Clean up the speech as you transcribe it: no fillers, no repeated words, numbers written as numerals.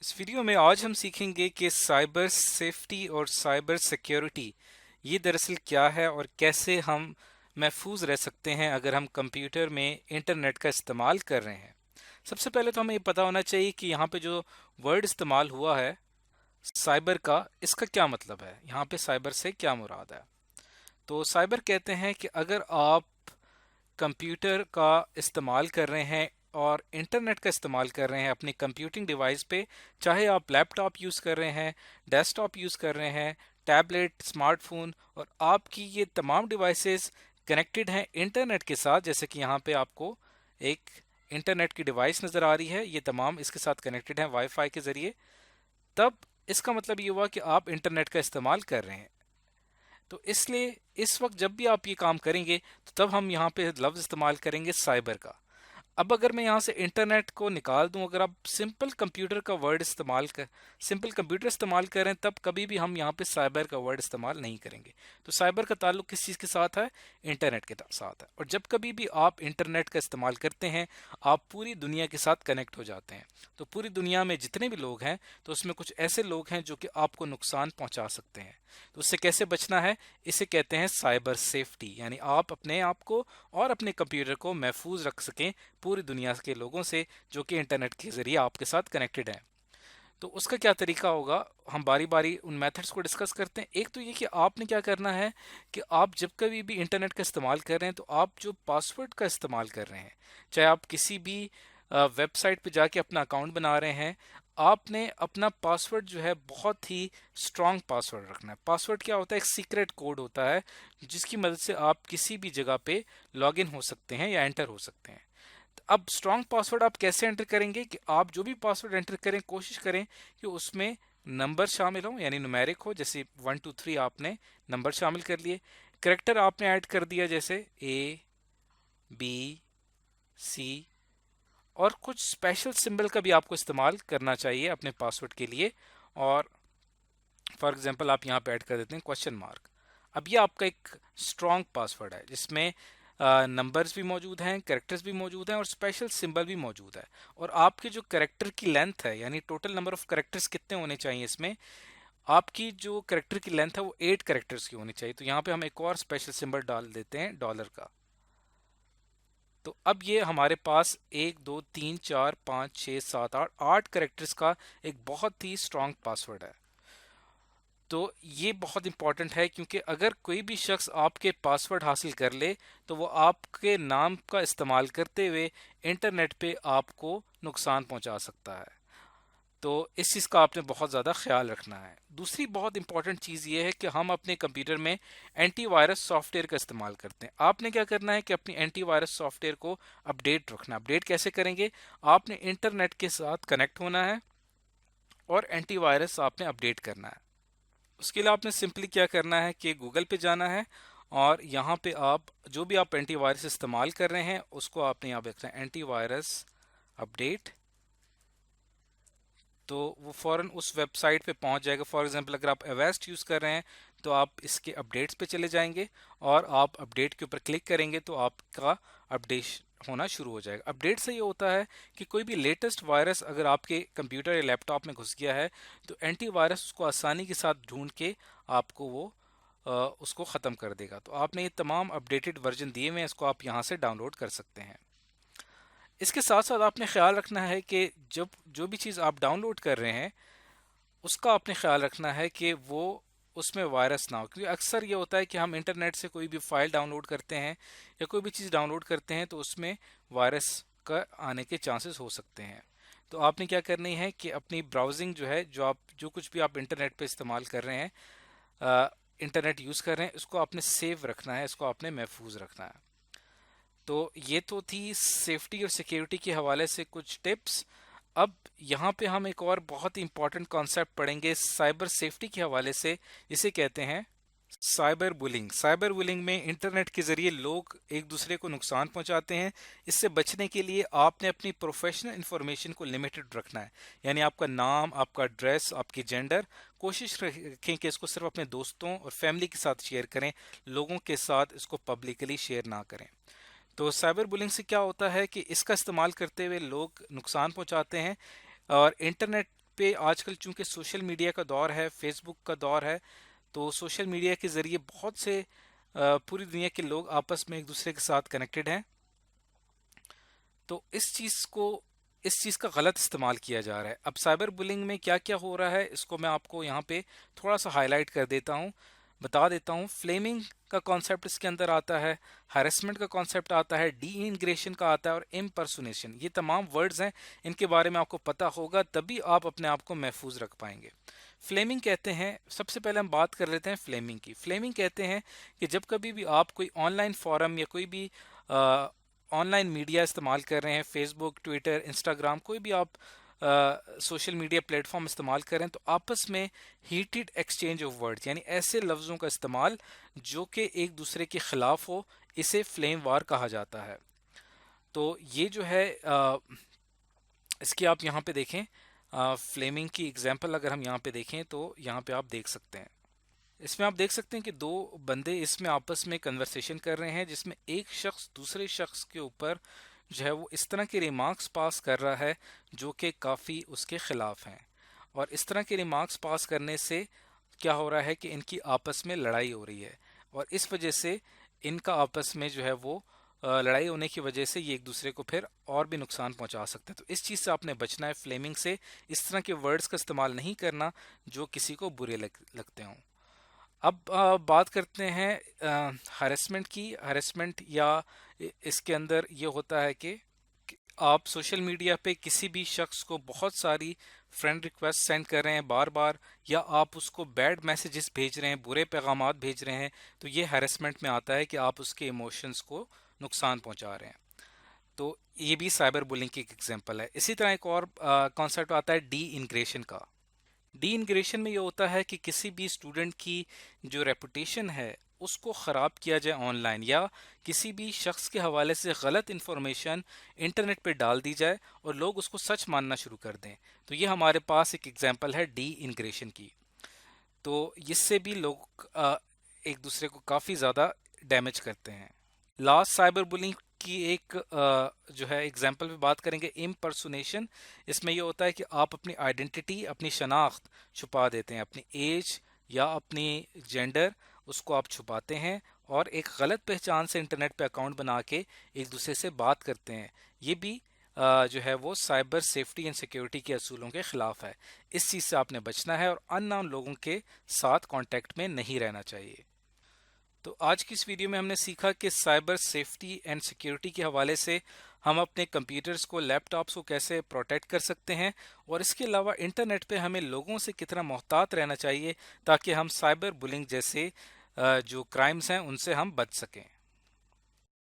इस वीडियो में आज हम सीखेंगे कि साइबर सेफ्टी और साइबर सिक्योरिटी ये दरअसल क्या है और कैसे हम महफूज रह सकते हैं अगर हम कंप्यूटर में इंटरनेट का इस्तेमाल कर रहे हैं। सबसे पहले तो हमें ये पता होना चाहिए कि यहाँ पे जो वर्ड इस्तेमाल हुआ है साइबर का, इसका क्या मतलब है, यहाँ पे साइबर से क्या मुराद है। तो साइबर कहते हैं कि अगर आप कंप्यूटर का इस्तेमाल कर रहे हैं और इंटरनेट का इस्तेमाल कर रहे हैं अपनी कंप्यूटिंग डिवाइस पे, चाहे आप लैपटॉप यूज़ कर रहे हैं, डेस्कटॉप यूज़ कर रहे हैं, टैबलेट, स्मार्टफोन, और आपकी ये तमाम डिवाइसेस कनेक्टेड हैं इंटरनेट के साथ, जैसे कि यहाँ पे आपको एक इंटरनेट की डिवाइस नज़र आ रही है, ये तमाम इसके साथ कनेक्टेड हैं वाईफाई के ज़रिए, तब इसका मतलब ये हुआ कि आप इंटरनेट का इस्तेमाल कर रहे हैं। तो इसलिए इस वक्त जब भी आप ये काम करेंगे तो तब हम यहाँ पे लफ्ज़ इस्तेमाल करेंगे साइबर का। अब अगर मैं यहाँ से इंटरनेट को निकाल दूं, अगर आप सिंपल कंप्यूटर इस्तेमाल करें तब कभी भी हम यहाँ पे साइबर का वर्ड इस्तेमाल नहीं करेंगे। तो साइबर का ताल्लुक किस चीज़ के साथ है? इंटरनेट के साथ है। और जब कभी भी आप इंटरनेट का इस्तेमाल करते हैं आप पूरी दुनिया के साथ कनेक्ट हो जाते हैं। तो पूरी दुनिया में जितने भी लोग हैं तो उसमें कुछ ऐसे लोग हैं जो कि आपको नुकसान पहुंचा सकते हैं। तो उससे कैसे बचना है? इसे कहते हैं साइबर सेफ्टी, यानी आप अपने आप को और अपने कंप्यूटर को महफूज रख सकें पूरी दुनिया के लोगों से जो कि इंटरनेट के जरिए आपके साथ कनेक्टेड हैं। तो उसका क्या तरीका होगा, हम बारी बारी उन मेथड्स को डिस्कस करते हैं। एक तो ये कि आपने क्या करना है कि आप जब कभी भी इंटरनेट का इस्तेमाल कर रहे हैं तो आप जो पासवर्ड का इस्तेमाल कर रहे हैं, चाहे आप किसी भी वेबसाइट पे जाके अपना अकाउंट बना रहे हैं, आपने अपना पासवर्ड जो है बहुत ही स्ट्रांग पासवर्ड रखना है। पासवर्ड क्या होता है? एक सीक्रेट कोड होता है जिसकी मदद से आप किसी भी जगह पे लॉग इन हो सकते हैं या एंटर हो सकते हैं। अब स्ट्रांग पासवर्ड आप कैसे एंटर करेंगे कि आप जो भी पासवर्ड एंटर करें कोशिश करें कि उसमें नंबर शामिल हो, यानी न्यूमेरिक हो, जैसे 1 2 3 आपने नंबर शामिल कर लिए। करेक्टर आपने ऐड कर दिया जैसे A B C, और कुछ स्पेशल सिंबल का भी आपको इस्तेमाल करना चाहिए अपने पासवर्ड के लिए। और फॉर एग्जांपल आप यहाँ पे ऐड कर देते हैं क्वेश्चन मार्क। अब ये आपका एक स्ट्रॉन्ग पासवर्ड है जिसमें नंबर्स भी मौजूद हैं, कैरेक्टर्स भी मौजूद हैं और स्पेशल सिंबल भी मौजूद है। और आपके जो कैरेक्टर की लेंथ है, यानी टोटल नंबर ऑफ कैरेक्टर्स कितने होने चाहिए इसमें, आपकी जो कैरेक्टर की लेंथ है वो 8 कैरेक्टर्स की होनी चाहिए। तो यहाँ पे हम एक और स्पेशल सिंबल डाल देते हैं डॉलर का। तो अब ये हमारे पास 1 2 3 4 5 6 7 8 कैरेक्टर्स का एक बहुत ही स्ट्रांग पासवर्ड है। तो ये बहुत इंपॉर्टेंट है क्योंकि अगर कोई भी शख्स आपके पासवर्ड हासिल कर ले तो वो आपके नाम का इस्तेमाल करते हुए इंटरनेट पे आपको नुकसान पहुंचा सकता है। तो इस चीज़ का आपने बहुत ज़्यादा ख्याल रखना है। दूसरी बहुत इंपॉर्टेंट चीज़ ये है कि हम अपने कंप्यूटर में एंटीवायरस सॉफ्टवेयर का इस्तेमाल करते हैं। आपने क्या करना है कि अपनी एंटीवायरस सॉफ्टवेयर को अपडेट रखना। अपडेट कैसे करेंगे? आपने इंटरनेट के साथ कनेक्ट होना है और एंटीवायरस आपने अपडेट करना है। उसके लिए आपने सिंपली क्या करना है कि गूगल पे जाना है और यहाँ पे आप जो भी आप एंटीवायरस इस्तेमाल कर रहे हैं उसको आपने यहाँ पे रखना है एंटीवायरस अपडेट। तो वो फ़ौरन उस वेबसाइट पे पहुंच जाएगा। फॉर एग्जांपल अगर आप एवेस्ट यूज़ कर रहे हैं तो आप इसके अपडेट्स पे चले जाएंगे और आप अपडेट के ऊपर क्लिक करेंगे तो आपका अपडेट होना शुरू हो जाएगा। अपडेट से ये होता है कि कोई भी लेटेस्ट वायरस अगर आपके कंप्यूटर या लैपटॉप में घुस गया है तो एंटीवायरस उसको आसानी के साथ ढूंढ के आपको वो उसको ख़त्म कर देगा। तो आपने ये तमाम अपडेटेड वर्जन दिए हुए हैं, इसको आप यहाँ से डाउनलोड कर सकते हैं। इसके साथ साथ आपने ख्याल रखना है कि जब जो भी चीज़ आप डाउनलोड कर रहे हैं उसका आपने ख्याल रखना है कि वो उसमें वायरस ना हो, क्योंकि अक्सर ये होता है कि हम इंटरनेट से कोई भी फाइल डाउनलोड करते हैं या कोई भी चीज़ डाउनलोड करते हैं तो उसमें वायरस का आने के चांसेस हो सकते हैं। तो आपने क्या करनी है कि अपनी ब्राउजिंग जो है, जो कुछ भी आप इंटरनेट पे इस्तेमाल कर रहे हैं, इंटरनेट यूज़ कर रहे हैं, इसको आपने सेव रखना है, इसको आपने महफूज रखना है। तो ये तो थी सेफ्टी और सिक्योरिटी के हवाले से कुछ टिप्स। अब यहाँ पे हम एक और बहुत ही इंपॉर्टेंट कॉन्सेप्ट पढ़ेंगे साइबर सेफ्टी के हवाले से, जिसे कहते हैं साइबर बुलिंग। साइबर बुलिंग में इंटरनेट के जरिए लोग एक दूसरे को नुकसान पहुंचाते हैं। इससे बचने के लिए आपने अपनी प्रोफेशनल इंफॉर्मेशन को लिमिटेड रखना है, यानी आपका नाम, आपका एड्रेस, आपकी जेंडर, कोशिश रखें कि इसको सिर्फ अपने दोस्तों और फैमिली के साथ शेयर करें, लोगों के साथ इसको पब्लिकली शेयर ना करें। तो साइबर बुलिंग से क्या होता है कि इसका इस्तेमाल करते हुए लोग नुकसान पहुंचाते हैं और इंटरनेट پہ آج کل چونکہ سوشل میڈیا کا دور ہے، فیس بک کا دور ہے، تو سوشل میڈیا کے ذریعے بہت سے پوری دنیا کے لوگ آپس میں ایک دوسرے کے ساتھ کنیکٹڈ ہیں. تو اس چیز کا غلط استعمال کیا جا رہا ہے. اب سائبر بلنگ میں کیا کیا ہو رہا ہے اس کو میں آپ کو یہاں پہ تھوڑا سا ہائی لائٹ کر دیتا ہوں، بتا دیتا ہوں. فلیمنگ کا کانسیپٹ اس کے اندر آتا ہے، ہیرسمنٹ کا کانسیپٹ آتا ہے، ڈی انگریشن کا آتا ہے، اور امپرسونیشن. یہ تمام ورڈز ہیں، ان کے بارے میں آپ کو پتا ہوگا تبھی آپ اپنے آپ کو محفوظ رکھ پائیں گے. فلیمنگ کہتے ہیں، سب سے پہلے ہم بات کر لیتے ہیں فلیمنگ کی. فلیمنگ کہتے ہیں کہ جب کبھی بھی آپ کوئی آن لائن فورم یا کوئی بھی آن لائن میڈیا استعمال کر رہے ہیں، فیس بک، ٹویٹر، انسٹاگرام، کوئی بھی آپ سوشل میڈیا پلیٹ فارم استعمال کریں، تو آپس میں ہیٹڈ ایکسچینج آف ورڈ، یعنی ایسے لفظوں کا استعمال جو کہ ایک دوسرے کے خلاف ہو، اسے فلیم وار کہا جاتا ہے. تو یہ جو ہے اس کی آپ یہاں پہ دیکھیں، فلیمنگ کی اگزامپل اگر ہم یہاں پہ دیکھیں تو یہاں پہ آپ دیکھ سکتے ہیں. اس میں آپ دیکھ سکتے ہیں کہ دو بندے اس میں آپس میں کنورسیشن کر رہے ہیں، جس میں ایک شخص دوسرے شخص کے اوپر جو ہے وہ اس طرح کے ریمارکس پاس کر رہا ہے جو کہ کافی اس کے خلاف ہیں. اور اس طرح کے ریمارکس پاس کرنے سے کیا ہو رہا ہے کہ ان کی آپس میں لڑائی ہو رہی ہے، اور اس وجہ سے ان کا آپس میں جو ہے وہ لڑائی ہونے کی وجہ سے یہ ایک دوسرے کو پھر اور بھی نقصان پہنچا سکتے ہیں. تو اس چیز سے آپ نے بچنا ہے، فلیمنگ سے. اس طرح کے ورڈز کا استعمال نہیں کرنا جو کسی کو برے لگتے ہوں. اب بات کرتے ہیں ہریسمنٹ کی. ہریسمنٹ یا اس کے اندر یہ ہوتا ہے کہ آپ سوشل میڈیا پہ کسی بھی شخص کو بہت ساری فرینڈ ریکویسٹ سینڈ کر رہے ہیں بار بار، یا آپ اس کو بیڈ میسیجز بھیج رہے ہیں، برے پیغامات بھیج رہے ہیں، تو یہ ہریسمنٹ میں آتا ہے کہ آپ اس کے ایموشنز کو نقصان پہنچا رہے ہیں. تو یہ بھی سائبر بلنگ کی ایک ایگزامپل ہے. اسی طرح ایک اور کانسیپٹ آتا ہے ڈی انگریشن کا. ڈی انگریشن میں یہ ہوتا ہے کہ کسی بھی اسٹوڈنٹ کی جو ریپوٹیشن ہے اس کو خراب کیا جائے آن لائن، یا کسی بھی شخص کے حوالے سے غلط انفارمیشن انٹرنیٹ پہ ڈال دی جائے اور لوگ اس کو سچ ماننا شروع کر دیں. تو یہ ہمارے پاس ایک ایگزامپل ہے ڈی انگریشن کی. تو اس سے بھی لوگ ایک دوسرے کو کافی زیادہ ڈیمیج کرتے ہیں. لاسٹ سائبر بلنگ کی ایک جو ہے ایگزامپل پہ بات کریں گے، امپرسونیشن. اس میں یہ ہوتا ہے کہ آپ اپنی آئیڈینٹی، اپنی شناخت چھپا دیتے ہیں، اپنی ایج یا اپنی جینڈر، اس کو آپ چھپاتے ہیں اور ایک غلط پہچان سے انٹرنیٹ پہ اکاؤنٹ بنا کے ایک دوسرے سے بات کرتے ہیں. یہ بھی جو ہے وہ سائبر سیفٹی اینڈ سیکیورٹی کے اصولوں کے خلاف ہے. اس چیز سے آپ نے بچنا ہے اور ان نون لوگوں کے ساتھ کانٹیکٹ میں نہیں رہنا چاہیے. تو آج کی اس ویڈیو میں ہم نے سیکھا کہ سائبر سیفٹی اینڈ سیکیورٹی کے حوالے سے ہم اپنے کمپیوٹرز کو، لیپ ٹاپس کو کیسے پروٹیکٹ کر سکتے ہیں، اور اس کے علاوہ انٹرنیٹ پہ ہمیں لوگوں سے کتنا محتاط رہنا چاہیے تاکہ ہم سائبر بلنگ جیسے جو کرائمز ہیں ان سے ہم بچ سکیں.